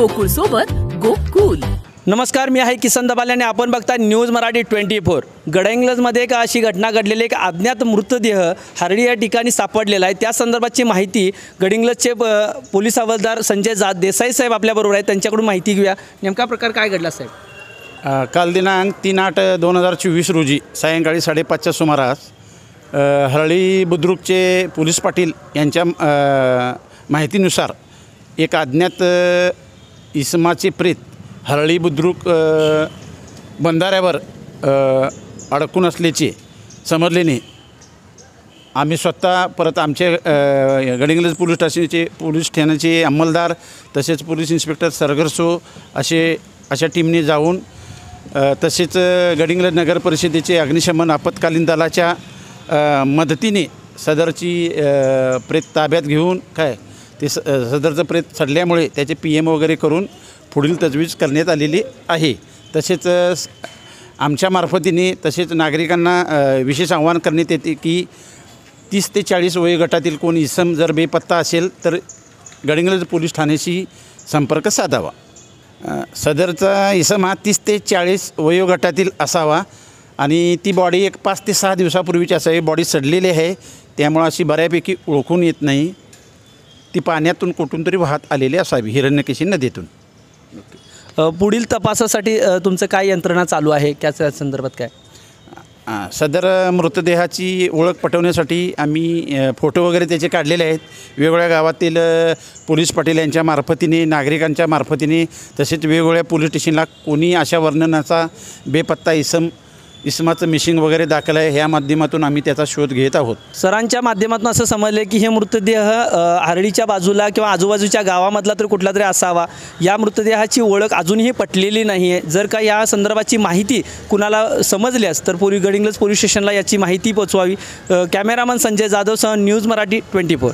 गोकुळ सोबत गोकुल। नमस्कार, मी आहे किसन दबाले आणि आपण बघता न्यूज मराठी 24। गडहिंग्लजमध्ये एक अशी घटना घडलेली, एक अज्ञात मृतदेह हरडी या ठिकाणी सापडलेला आहे। त्या संदर्भाची माहिती गडहिंग्लजचे पोलीस हवालदार संजय देसाई साहेब आपल्याबरोबर आहेत, त्यांच्याकडून माहिती घेऊया। नेमका प्रकार काय घडला साहेब? काल दिनांक 3/8/2024 रोजी सायंकाळी 5:30च्या सुमारास हरळी बुद्रुकचे पोलीस पाटील यांच्या माहितीनुसार एक अज्ञात इसमाचे प्रेत हरळी बुद्रुक बंधाऱ्यावर अडकून असल्याचे समजल्याने आम्ही स्वतः परत आमचे गडहिंग्लज पोलीस ठाण्याचे अंमलदार तसेच पोलीस इन्स्पेक्टर सरगरसो अशा टीमने जाऊन तसेच गडहिंग्लज नगर परिषदेचे अग्निशमन आपत्कालीन दलाच्या मदतीने सदरची प्रेत ताब्यात घेऊन ते सदरचं प्रेत सडल्यामुळे त्याचे PM वगैरे करून पुढील तजवीज करण्यात आलेली आहे। तसेच आमच्या मार्फतीने तसेच नागरिकांना विशेष आवाहन करण्यात येते की 30 ते 40 वयोगटातील कोणी इसम जर बेपत्ता असेल तर गडहिंग्लज पोलीस ठाण्याशी संपर्क साधावा। सदरचा इसम हा 30 ते 40 वयोगटातील असावा आणि ती बॉडी एक 5 ते 6 दिवसापूर्वीची असावी। बॉडी सडलेली आहे, त्यामुळे अशी बऱ्यापैकी ओळखून येत नाही। ती पाण्यातून कुठून तरी वाहत आलेली असावी, हिरण्यकेशी नदीतून। पुढील तपासासाठी तुमचं काय यंत्रणा चालू आहे, त्या संदर्भात काय? सदर मृतदेहाची ओळख पटवण्यासाठी आम्ही फोटो वगैरे त्याचे काढलेले आहेत। वेगवेगळ्या गावातील पोलीस पाटील यांच्या मार्फतीने, नागरिकांच्या मार्फतीने तसेच वेगवेगळ्या पोलीस स्टेशनला कोणी अशा वर्णनाचा बेपत्ता इसमाचं मिशिंग वगैरे दाखल आहे, ह्या माध्यमातून आम्ही त्याचा शोध घेत आहोत। सरांच्या माध्यमातून असं समजले की हे मृतदेह हरडीच्या बाजूला किंवा आजूबाजूच्या गावामधला तर कुठला तरी असावा। या मृतदेहाची ओळख अजूनही पटलेली नाही आहे। जर का या संदर्भाची माहिती कुणाला समजल्यास तर गडहिंग्लज पोलीस स्टेशनला याची माहिती पोचवावी। कॅमेरामन संजय जाधवसह न्यूज मराठी 24।